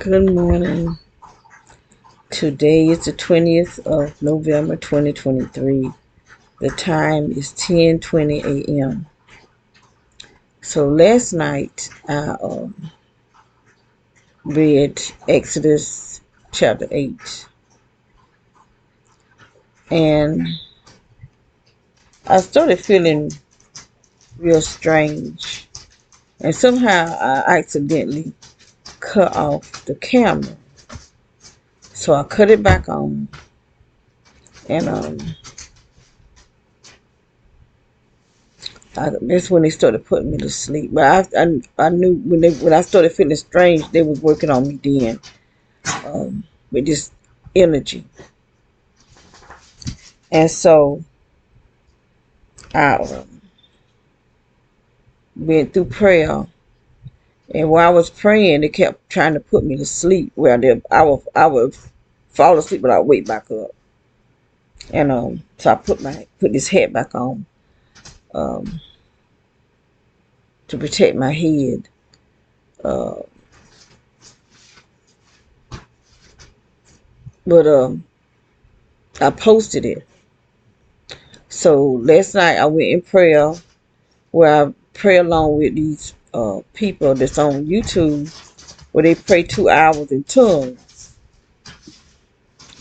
Good morning. Today is the 20th of November 2023. The time is 10:20 a.m. So last night I read Exodus chapter 8, and I started feeling real strange, and somehow I accidentally cut off the camera. So I cut it back on, and that's when they started putting me to sleep. But I knew when I started feeling strange, they was working on me then, with this energy. And so I went through prayer, and while I was praying, they kept trying to put me to sleep. I would fall asleep, but I would wake back up. And so I put this hat back on, um, to protect my head. Uh, but I posted it. So last night I went in prayer, where I pray along with these people that's on YouTube, where they pray 2 hours in tongues.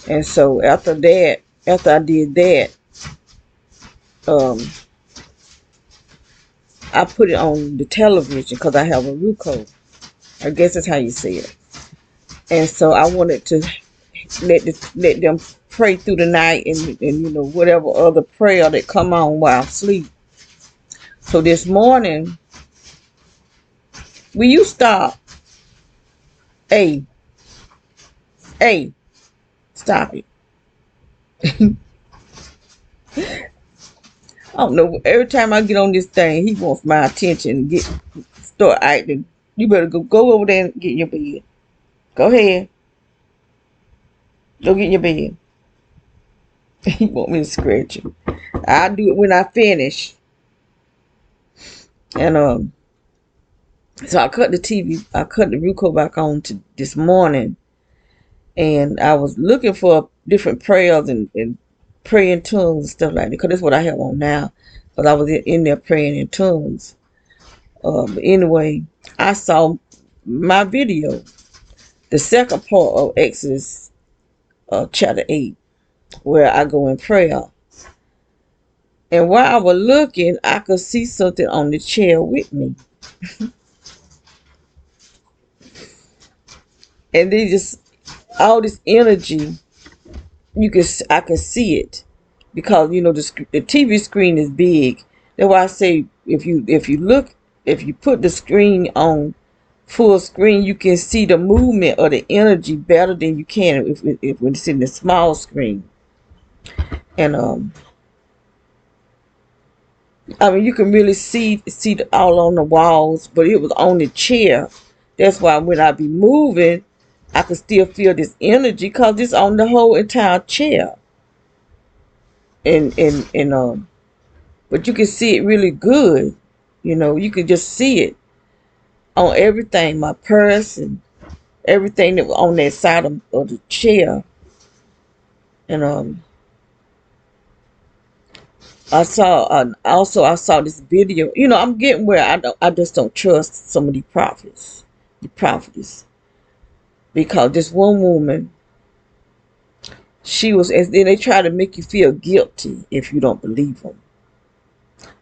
And so after I did that, um, I put it on the television because I have a Ruco. I guess that's how you say it. And so I wanted to let them pray through the night, and whatever other prayer that come on while I sleep. So this morning, will you stop? Hey, hey, stop it. I don't know. Every time I get on this thing, he wants my attention. Start acting. You better go over there and get in your bed. Go ahead. Go get in your bed. He want me to scratch him. I'll do it when I finish. And so I cut the Ruco back on to this morning, and I was looking for different prayers and praying tongues and stuff like that, because that's what I have on now. Because I was in there praying in tongues. But anyway, I saw my video, the second part of Exodus chapter 8, where I go in prayer. And while I was looking, I could see something on the chair with me. And they just, all this energy, I can see it. Because, the TV screen is big. That's why I say, if you put the screen on full screen, you can see the movement of the energy better than you can if when it's in the small screen. And I mean, you can really see all on the walls, but it was on the chair. That's why when I be moving, I could still feel this energy, because it's on the whole entire chair. And but you can see it really good. You can just see it on everything, my purse and everything that was on that side of the chair. And I saw this video. I'm getting where I just don't trust some of the prophetess, because this one woman, and then they try to make you feel guilty if you don't believe them.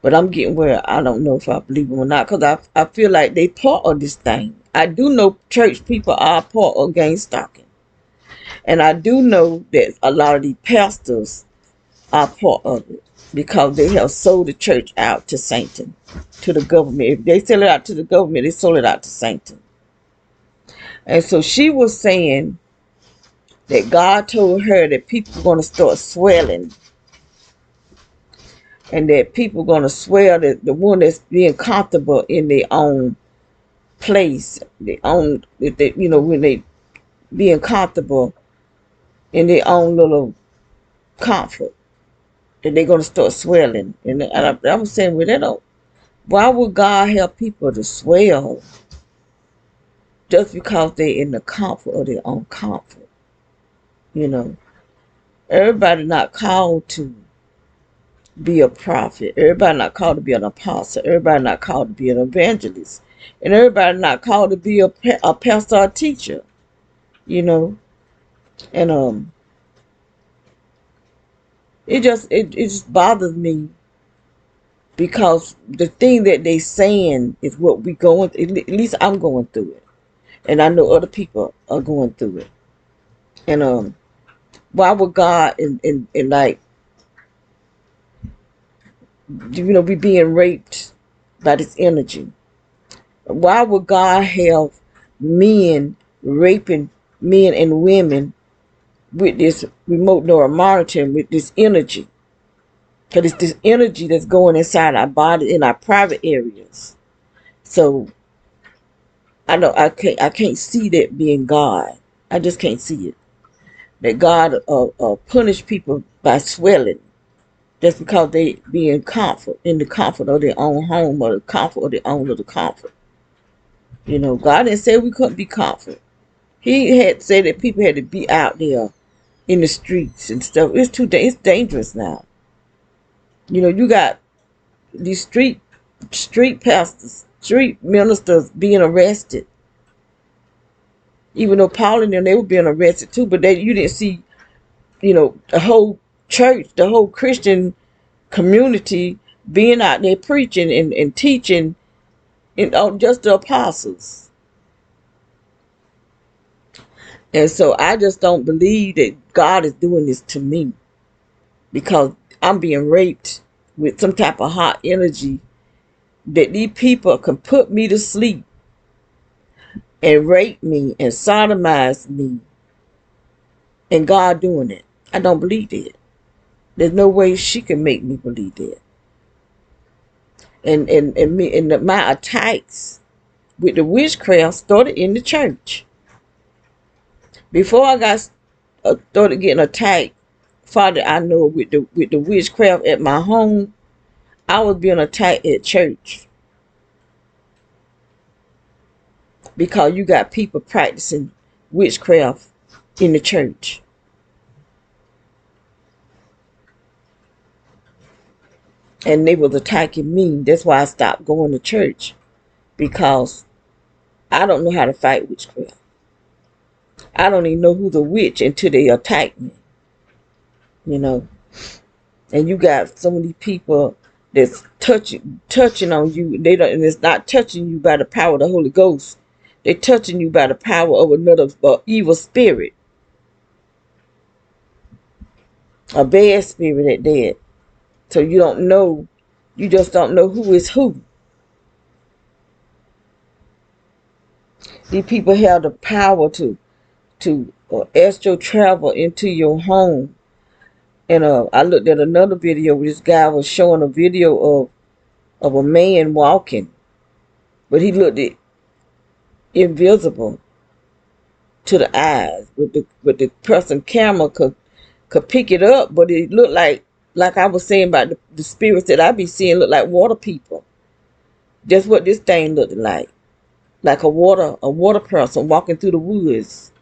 But I'm getting where I don't know if I believe them or not, because I feel like they part of this thing. I do know church people are part of gang stalking, and I do know that a lot of these pastors are part of it, because they have sold the church out to Satan, to the government. If they sell it out to the government, they sold it out to Satan. And so she was saying that God told her that people are going to start swelling, and that people are going to swell, that the one that's being comfortable in their own place, when they being comfortable in their own little comfort, that they're going to start swelling. And I was saying, well, why would God help people to swell? just because they're in the comfort of their own comfort. You know, everybody not called to be a prophet. Everybody not called to be an apostle. Everybody not called to be an evangelist. And everybody not called to be a pastor or teacher. You know, and it just bothers me because the thing that they saying is what we going through. At least I'm going through it, and I know other people are going through it. And why would God and like, be being raped by this energy? Why would God have men raping men and women with this remote neural monitoring, with this energy? Because it's this energy that's going inside our body in our private areas. So I can't see that being God. I just can't see it. That God punish people by swelling just because they be in the comfort of their own home, or the comfort of their own little comfort. God didn't say we couldn't be comfort. He had said that people had to be out there in the streets and stuff. It's dangerous now. You got these street pastors, street ministers being arrested. Even though Paul and them, they were being arrested too, but you didn't see, the whole church, the whole Christian community being out there preaching and teaching, just the apostles. And so I just don't believe that God is doing this to me, because I'm being raped with some type of hot energy that these people can put me to sleep and rape me and sodomize me, and God doing it. I don't believe that. There's no way she can make me believe that. And my attacks with the witchcraft started in the church. Before I got started getting attacked, Father, I know with the witchcraft at my home, I was being attacked at church, because you got people practicing witchcraft in the church. And they was attacking me. That's why I stopped going to church, because I don't know how to fight witchcraft. I don't even know who's a witch until they attack me. And you got so many people that's touching on you. They don't, and it's not touching you by the power of the Holy Ghost. They're touching you by the power of another evil spirit, a bad spirit at that. So you don't know. You just don't know who is who. These people have the power to astral travel into your home. And I looked at another video where this guy was showing a video of a man walking, but he looked invisible to the eyes. With the person camera could pick it up, but it looked like I was saying about the spirits that I be seeing, look like water people. That's what this thing looked like a water person walking through the woods.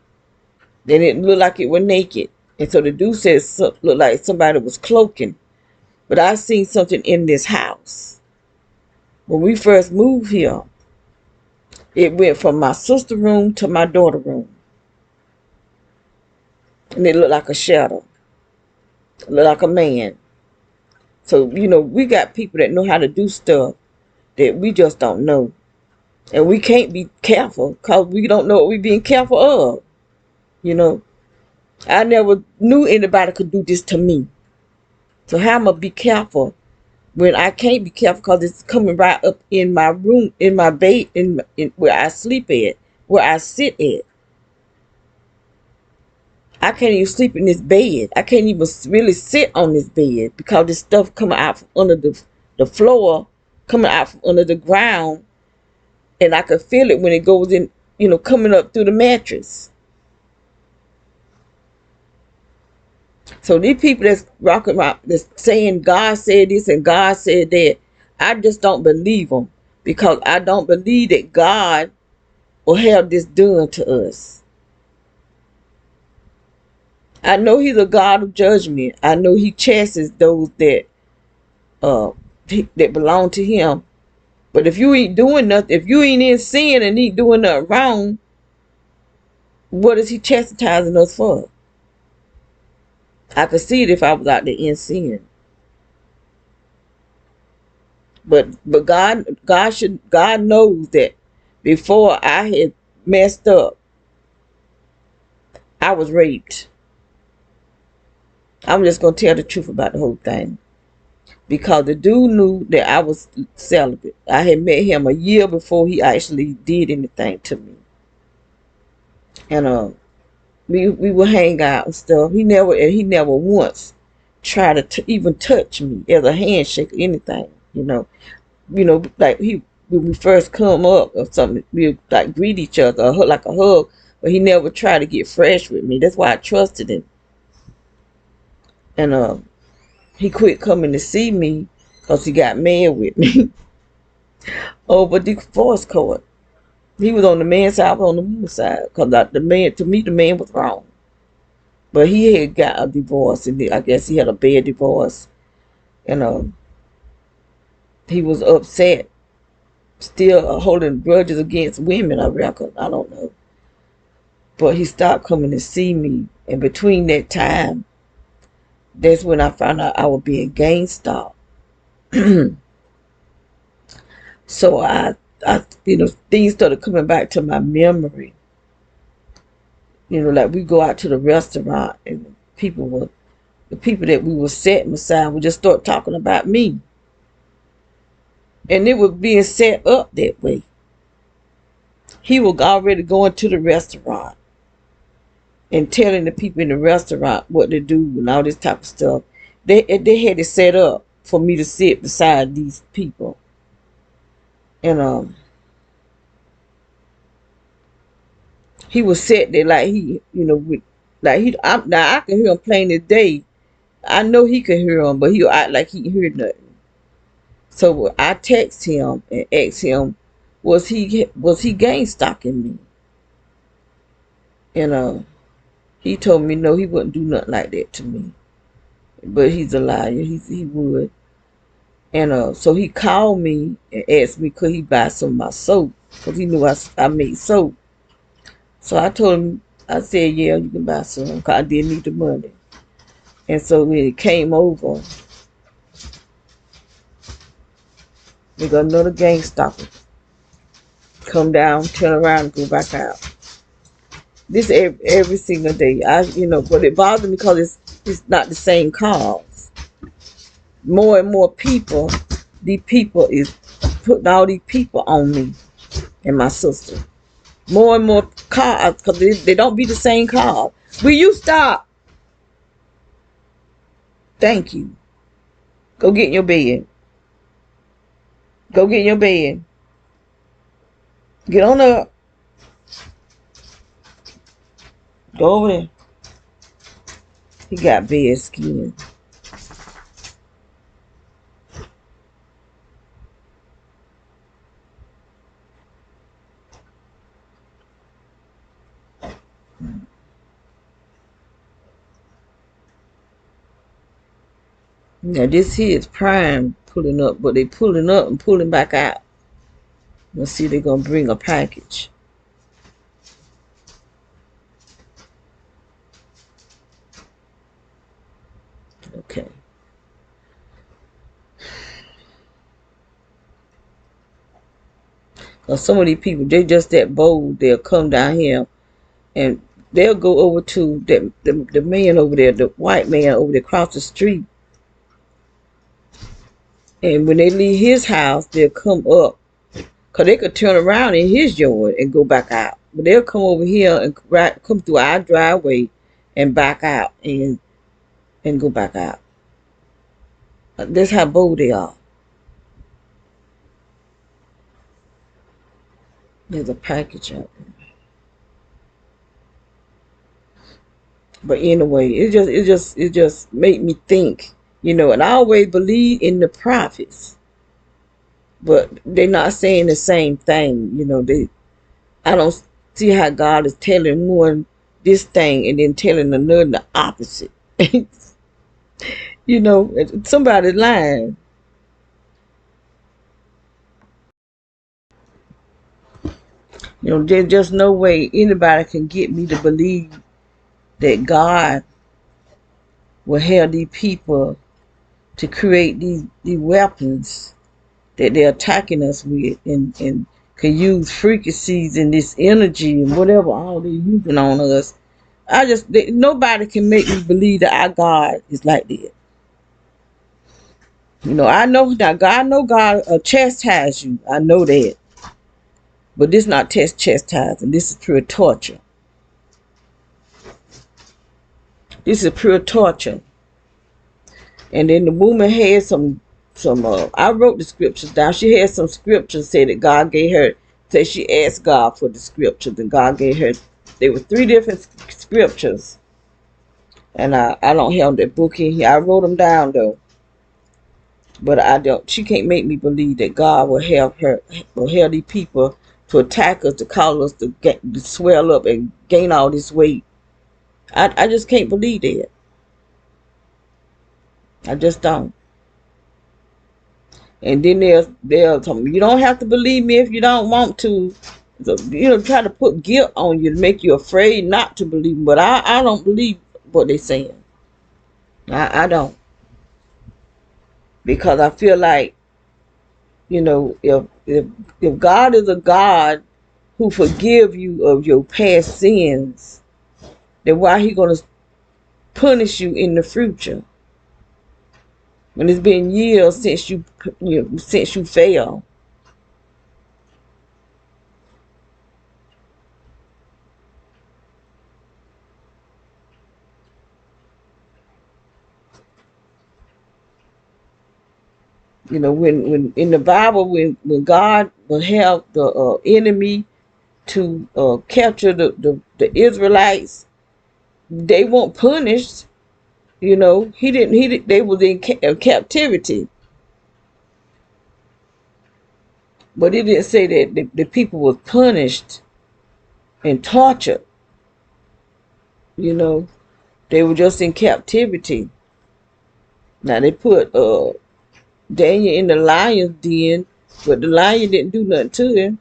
Then it looked like it was naked. And so the dude says looked like somebody was cloaking. But I seen something in this house. When we first moved here, it went from my sister's room to my daughter's room. And it looked like a shadow. It looked like a man. So, we got people that know how to do stuff that we just don't know. And we can't be careful because we don't know what we're being careful of. I never knew anybody could do this to me. So how am I be careful when I can't be careful, because it's coming right up in my room, in my bed, in where I sleep at, where I sit at. I can't even sleep in this bed. I can't even really sit on this bed because this stuff coming out from under the floor, coming out from under the ground, and I can feel it when it goes in, coming up through the mattress. So these people that's rocking around, that's saying God said this and God said that, I just don't believe them, because I don't believe that God or have this done to us. I know he's a God of judgment. I know he chastises those uh that belong to him. But if you ain't doing nothing, if you ain't in sin and ain't doing nothing wrong, what is he chastising us for? I could see it if I was out there in sin. But God knows that before I had messed up, I was raped. I'm just gonna tell the truth about the whole thing. Because the dude knew that I was celibate. I had met him a year before he actually did anything to me. And we would hang out and stuff. He never once tried to even touch me as a handshake or anything. Like when we first come up or something, we like greet each other or like a hug, but he never tried to get fresh with me. That's why I trusted him. And he quit coming to see me because he got mad with me over the divorce court. He was on the man's side, I was on the woman's side, because to me, the man was wrong. But he had got a divorce, and I guess he had a bad divorce. And he was upset, still holding grudges against women, I reckon. I don't know. But he stopped coming to see me. And between that time, that's when I found out I was being gang stalked. So things started coming back to my memory. Like we go out to the restaurant and the people that we were setting aside would just start talking about me. And it was being set up that way. He was already going to the restaurant and telling the people in the restaurant what to do and all this type of stuff. They had it set up for me to sit beside these people. And he was sitting there like now I can hear him plain as day. I know he could hear him, but he'll act like he heard nothing. So I text him and asked him, was he gang stalking me? And he told me no, he wouldn't do nothing like that to me. But he's a liar. He would. And so he called me and asked me could he buy some of my soap, because he knew I made soap. So I told him, I said, yeah, you can buy some, because I didn't need the money. And so when he came over, we got another gang stalker. Come down, turn around, and go back out. This every single day. But it bothers me because it's not the same cause. More and more people, these people is putting all these people on me and my sister. More and more cars, because they don't be the same car. Will you stop? Thank you. Go get in your bed. Go get in your bed. Get on up. Go over there. He got bad skin. Now this here is prime pulling up, but they pulling up and pulling back out. Let's see, they're gonna bring a package. Okay. Now some of these people, they just that bold. They'll come down here and they'll go over to the man over there, the white man over there across the street. And when they leave his house, they'll come up. Because they could turn around in his yard and go back out. But they'll come over here and come through our driveway and back out and go back out. That's how bold they are. There's a package out there. But anyway, it just made me think, and I always believe in the prophets. But they're not saying the same thing, I don't see how God is telling one this thing and then telling another the opposite. You know, somebody's lying. You know, there's just no way anybody can get me to believe that God will have these people to create these weapons that they're attacking us with, and can use frequencies and this energy and whatever all they're using on us. Nobody can make me believe that our God is like that. You know, I know that God, I know God chastise you. I know that. But this not chastising. This is pure torture. This is pure torture. And then the woman had some I wrote the scriptures down. She had some scriptures said that God gave her. Say she asked God for the scriptures, and God gave her. There were 3 different scriptures, and I don't have that book in here. I wrote them down though, but I don't. She can't make me believe that God will have these people to attack us, to cause us to swell up and gain all this weight. I just can't believe that. I just don't. And then they'll tell me, you don't have to believe me if you don't want to. So, you know, try to put guilt on you to make you afraid not to believe. But I don't believe what they're saying. I don't. Because I feel like, you know, if God is a God who forgive you of your past sins, then why he gonna punish you in the future when it's been years since since you fell? You know, when in the Bible, when God will have the enemy to capture the Israelites, they weren't punished. You know, they was in captivity, but it didn't say that the people was punished and tortured. You know, they were just in captivity. Now they put Daniel in the lion's den, but the lion didn't do nothing to him.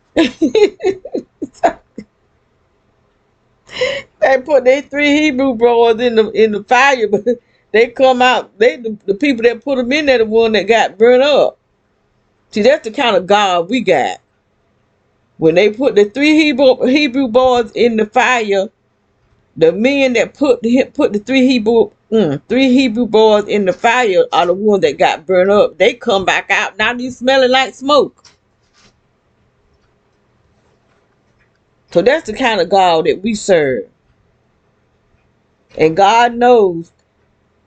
They put their 3 Hebrew brothers in the fire, but they come out. The people that put them in there, the one that got burnt up. See, that's the kind of God we got. When they put the 3 Hebrew boys in the fire, the men that put the 3 Hebrew boys in the fire are the ones that got burnt up. They come back out now. They smelling like smoke. So that's the kind of God that we serve, and God knows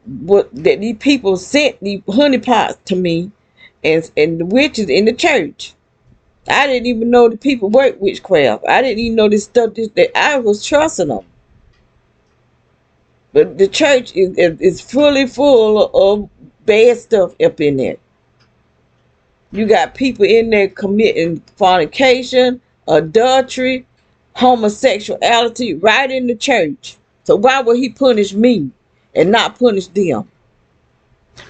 what that these people sent these honeypots to me, and the witches in the church. I didn't even know the people worked witchcraft. I didn't even know this stuff that I was trusting them. But the church is fully full of bad stuff up in there. You got people in there committing fornication, adultery, homosexuality right in the church. So why would he punish me and not punish them?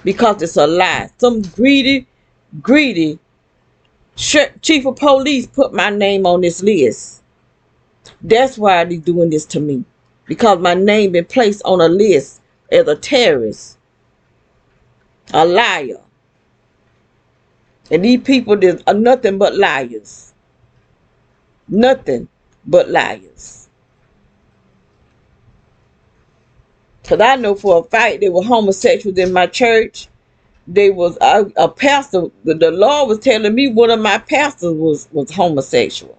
Because it's a lie. Some greedy chief of police put my name on this list. That's why they're doing this to me. Because my name been placed on a list as a terrorist, a liar. And these people are nothing but liars. Nothing but liars. Because I know for a fact there were homosexuals in my church. There was a pastor. The Lord was telling me one of my pastors was homosexual.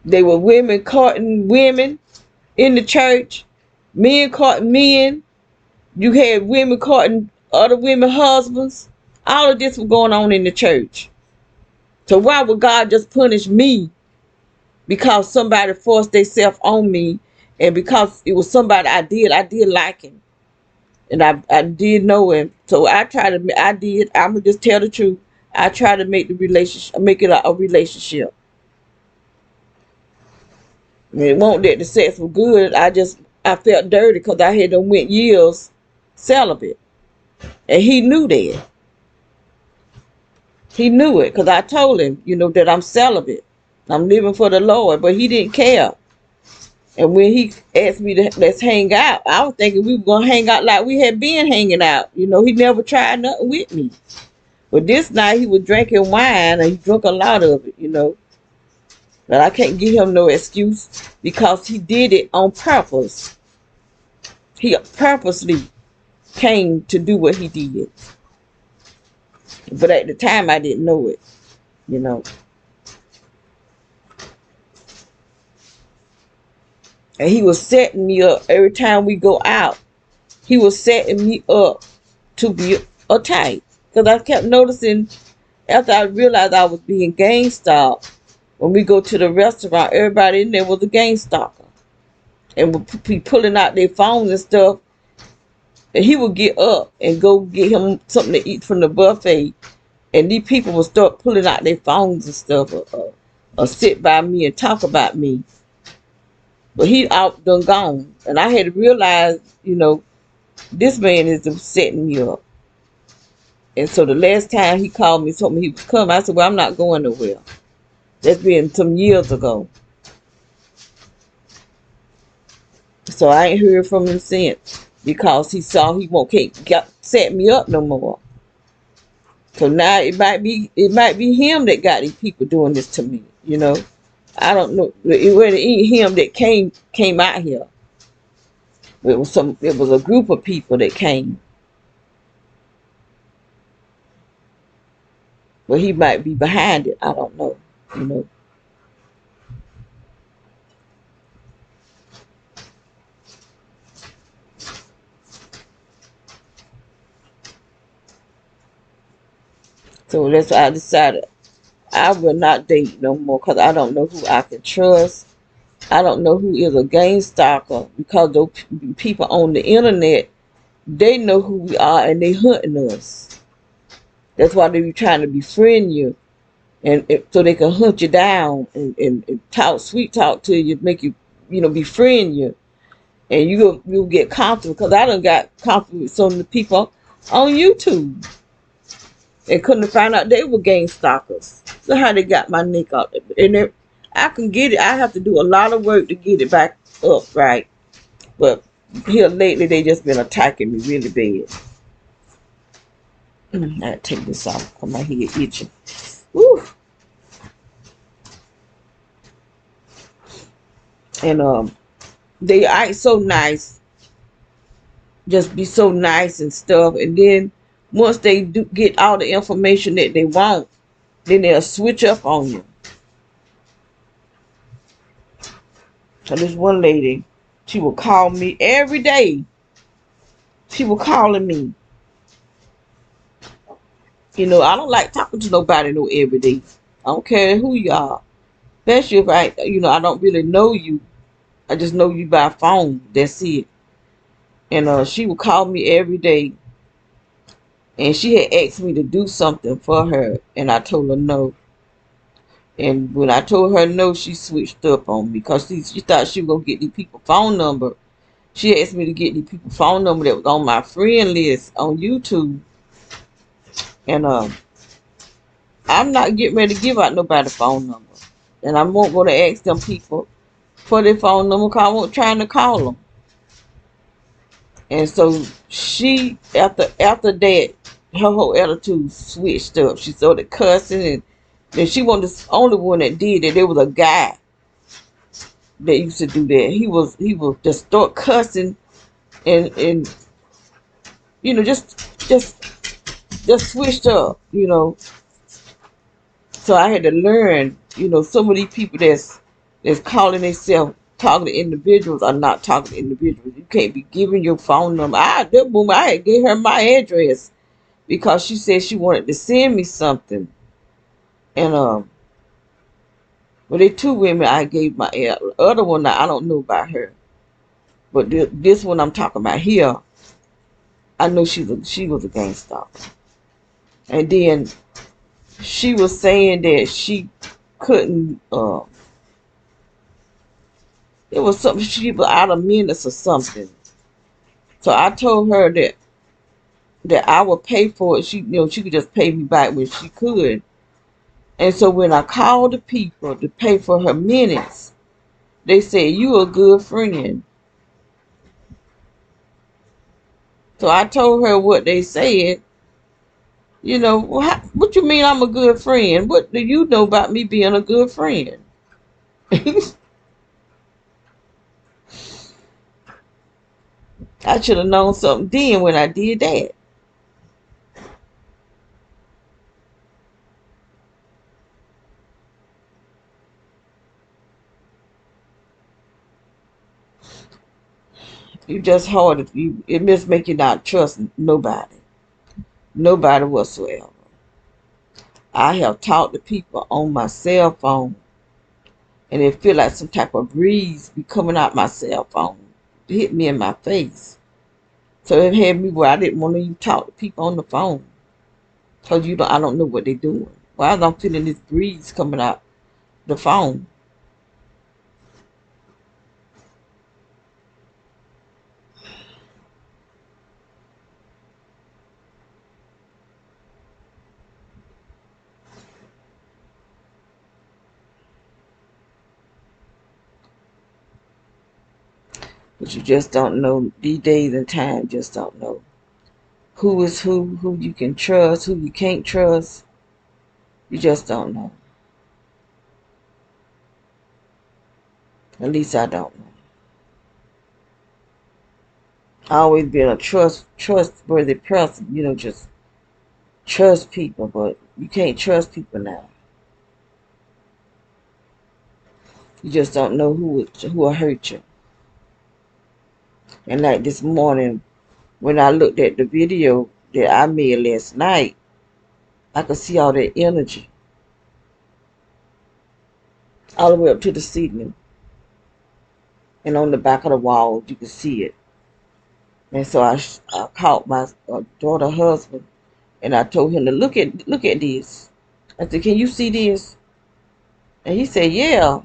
They were women courting women in the church, men courting men. You had women courting other women's husbands. All of this was going on in the church. So why would God just punish me because somebody forced themselves on me, and because it was somebody I did like him, And I did know him. So I'm gonna just tell the truth. I tried to make the relationship, make it a relationship. And it won't that the sex was good. I felt dirty because I had done went years celibate. And he knew that. He knew it because I told him, that I'm celibate. I'm living for the Lord, but he didn't care. And when he asked me to let's hang out, I was thinking we were gonna hang out like we had been hanging out. He never tried nothing with me. But this night he was drinking wine and he drank a lot of it. But I can't give him no excuse because he did it on purpose. He purposely came to do what he did. But at the time I didn't know it. And he was setting me up every time we go out. He was setting me up to be a type. Because I kept noticing after I realized I was being gang stalked, when we go to the restaurant, everybody in there was a gang stalker. And would be pulling out their phones and stuff. And he would get up and go get him something to eat from the buffet. And these people would start pulling out their phones and stuff or sit by me and talk about me. But he out done gone. And I had to realize, this man is setting me up. And so the last time he called me, told me he was coming, I said, well, I'm not going nowhere. That's been some years ago. So I ain't heard from him since because he saw he can't set me up no more. So now it might be him that got these people doing this to me. I don't know. It wasn't him that came out here. It was a group of people that came. But he might be behind it. I don't know. So that's why I decided I will not date no more because I don't know who I can trust. I don't know who is a gang stalker because those people on the internet, they know who we are and they hunting us. That's why they be trying to befriend you, and so they can hunt you down and sweet talk to you, make you, befriend you, and you'll get comfortable. Because I done got comfortable with some of the people on YouTube, and couldn't find out they were gang stalkers. So how they got my neck up, and I can get it. I have to do a lot of work to get it back up, right? But here lately, they just been attacking me really bad. I gotta take this off because my head itching. Woo. And they act so nice, just be so nice and stuff. And then once they do get all the information that they want, then they'll switch up on you. So this one lady, she would call me every day. She was calling me. I don't like talking to nobody no every day. I don't care who you are. Especially if I don't really know you. I just know you by phone. That's it. And she would call me every day. And she had asked me to do something for her. And I told her no. And when I told her no, she switched up on me. Because she thought she was going to get these people's phone number. She asked me to get these people's phone number that was on my friend list on YouTube. And I'm not getting ready to give out nobody's phone number. And I won't go to ask them people for their phone number because I won't trying to call them. And so she, after that, her whole attitude switched up. She started cussing, and she wasn't the only one that did it. There was a guy that used to do that. He was just start cussing and just switched up, So I had to learn, some of these people that's calling themselves talking to individuals are not talking to individuals. You can't be giving your phone number. I had gave her my address because she said she wanted to send me something. And well, they two women I gave my other one I don't know about her, but this one I'm talking about here. I know she was a gangster. And then she was saying that she couldn't. It was something she was out of minutes or something. So I told her that I would pay for it. She could just pay me back when she could. And so when I called the people to pay for her minutes, they said, "You a good friend." So I told her what they said. What you mean I'm a good friend? What do you know about me being a good friend? I should have known something then when I did that. You just hard. It just make you not trust nobody. Nobody whatsoever. I have talked to people on my cell phone, and it feel like some type of breeze be coming out my cell phone to hit me in my face. So it had me where I didn't want to even talk to people on the phone. Because I don't know what they're doing. Why am I feeling this breeze coming out the phone? But you just don't know. These days and time, just don't know who is who you can trust, who you can't trust. You just don't know. At least I don't know. I always been a trustworthy person. Just trust people, but you can't trust people now. You just don't know who will hurt you. And like this morning, when I looked at the video that I made last night, I could see all that energy all the way up to the ceiling, and on the back of the wall, you could see it. And so I called my daughter husband, and I told him to look at this. I said, "Can you see this?" And he said, "Yeah."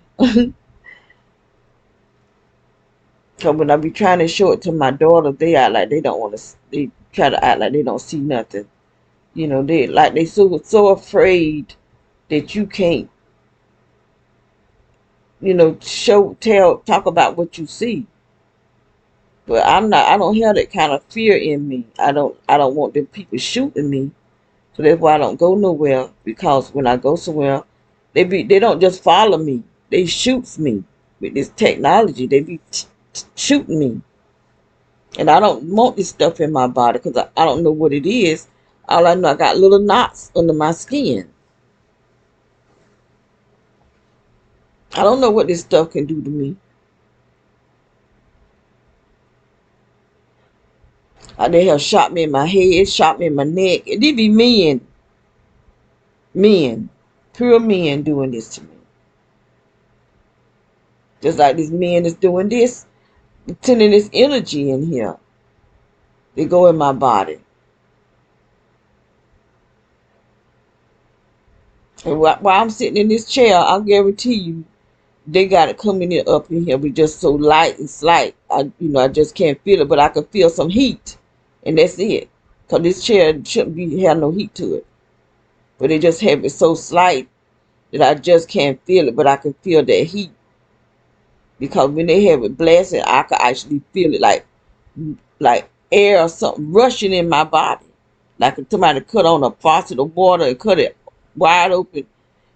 So when I be trying to show it to my daughter, they act like they don't want to. They try to act like they don't see nothing. They so afraid that you can't, talk about what you see. But I'm not. I don't have that kind of fear in me. I don't want them people shooting me. So that's why I don't go nowhere. Because when I go somewhere, they don't just follow me. They shoots me with this technology. They be shooting me, and I don't want this stuff in my body because I don't know what it is. All I know, I got little knots under my skin. I don't know what this stuff can do to me. They have shot me in my head, shot me in my neck. It did be men, pure men doing this to me. Just like this man is doing this, sending this energy in here. They go in my body. And while I'm sitting in this chair, I guarantee you, they got it coming in up in here, but just so light and slight. I just can't feel it, but I can feel some heat, and that's it. Cause this chair shouldn't have no heat to it, but they just have it so slight that I just can't feel it, but I can feel that heat. Because when they have it blasting, I can actually feel it like air or something rushing in my body. Like if somebody cut on a faucet of water and cut it wide open,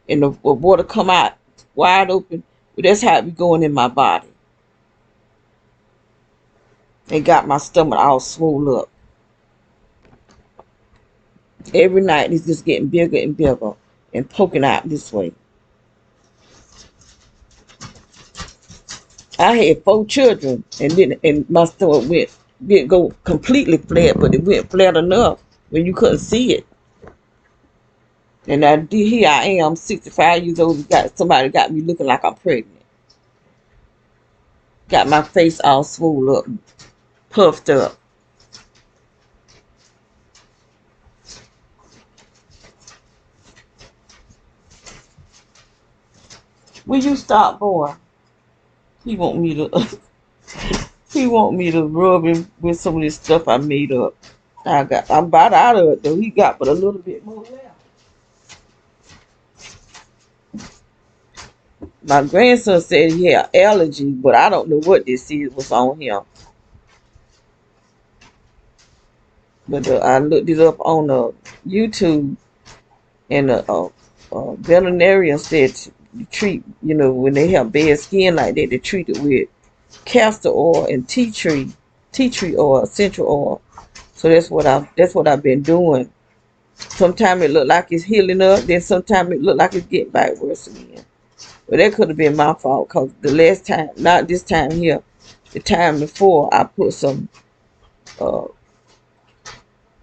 and the water come out wide open. But that's how it be going in my body. It got my stomach all swollen up. Every night it's just getting bigger and bigger and poking out this way. I had 4 children, and my stomach didn't go completely flat, but it went flat enough when you couldn't see it. And here I am, 65 years old. Somebody got me looking like I'm pregnant. Got my face all swollen up, puffed up. Will you stop, boy? He want me to. He want me to rub him with some of this stuff I made up. I'm about out of it though. He got but a little bit more left. My grandson said he had allergy, but I don't know what this is. What's on him? But I looked it up on YouTube, and veterinarian said to treat, when they have bad skin like that, they treat it with castor oil and tea tree oil, essential oil. So that's what I've been doing. Sometimes it look like it's healing up, then sometimes it look like it's getting back worse again. But that could have been my fault, because the last time, not this time here, the time before, I put some uh,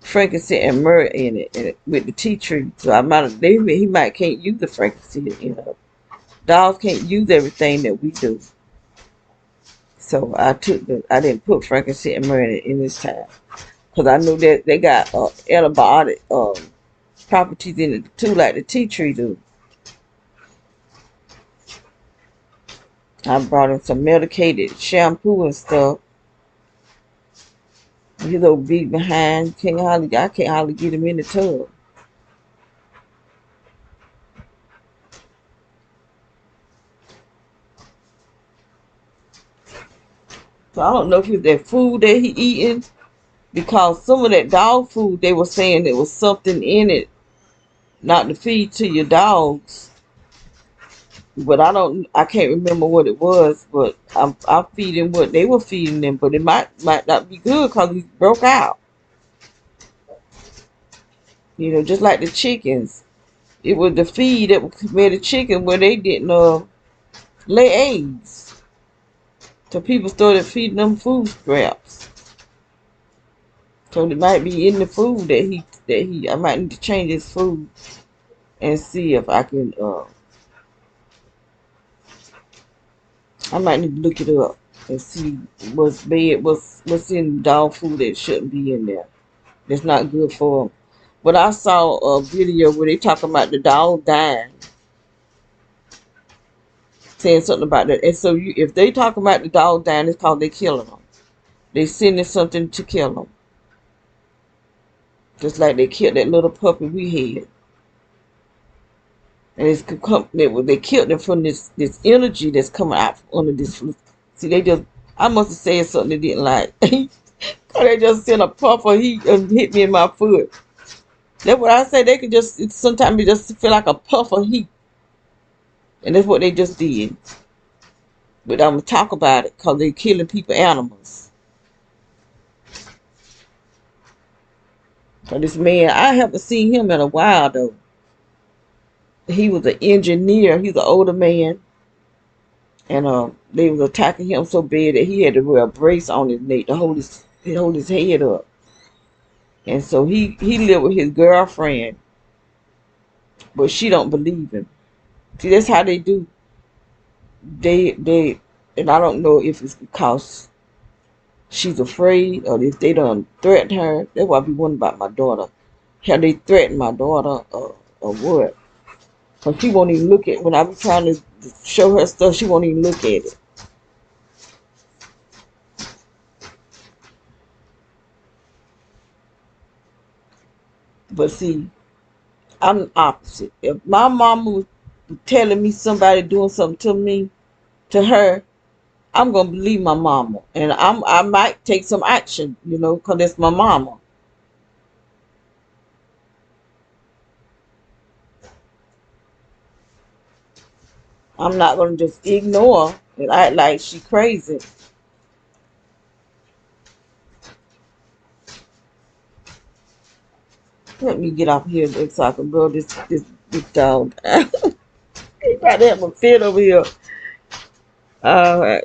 frankincense and myrrh in it, with the tea tree. So he might can't use the frankincense. Dogs can't use everything that we do. So I didn't put frankincense and myrrh in this time, because I know that they got antibiotic properties in it too, like the tea tree do. I brought in some medicated shampoo and stuff. His little big behind, I can't hardly get him in the tub. So I don't know if it's that food that he eating, because some of that dog food, they were saying there was something in it not to feed to your dogs. But I can't remember what it was, but I'm feeding what they were feeding them, but it might not be good because he broke out. Just like the chickens. It was the feed that made the chicken where they didn't lay eggs. So people started feeding them food scraps. So it might be in the food I might need to change his food and see if I can I might need to look it up and see what's in dog food that shouldn't be in there. That's not good for them. But I saw a video where they talking about the dog dying, saying something about that. And so if they talking about the dog dying, it's called they killing them. They sending something to kill them. Just like they killed that little puppy we had. And they killed them from this energy that's coming out under this. See, I must have said something they didn't like. Cause they just sent a puff of heat and hit me in my foot. That's what I say. They could sometimes just feel like a puff of heat. And that's what they just did. But I'm going to talk about it because they're killing people, animals. So this man, I haven't seen him in a while though. He was an engineer. He's an older man. And they was attacking him so bad that he had to wear a brace on his neck to hold his head up. And so he lived with his girlfriend, but she don't believe him. See, that's how they do. And I don't know if it's because she's afraid or if they done threatened her. That's why I be wondering about my daughter. Have they threatened my daughter or what? Because she won't even look at, when I be trying to show her stuff, she won't even look at it. But see, I'm the opposite. If my mama was telling me somebody doing something to her, I'm gonna believe my mama, and I might take some action, because it's my mama. I'm not gonna just ignore and act like she crazy. Let me get off here so I can blow this dog down. He about to have a fit over here. All right.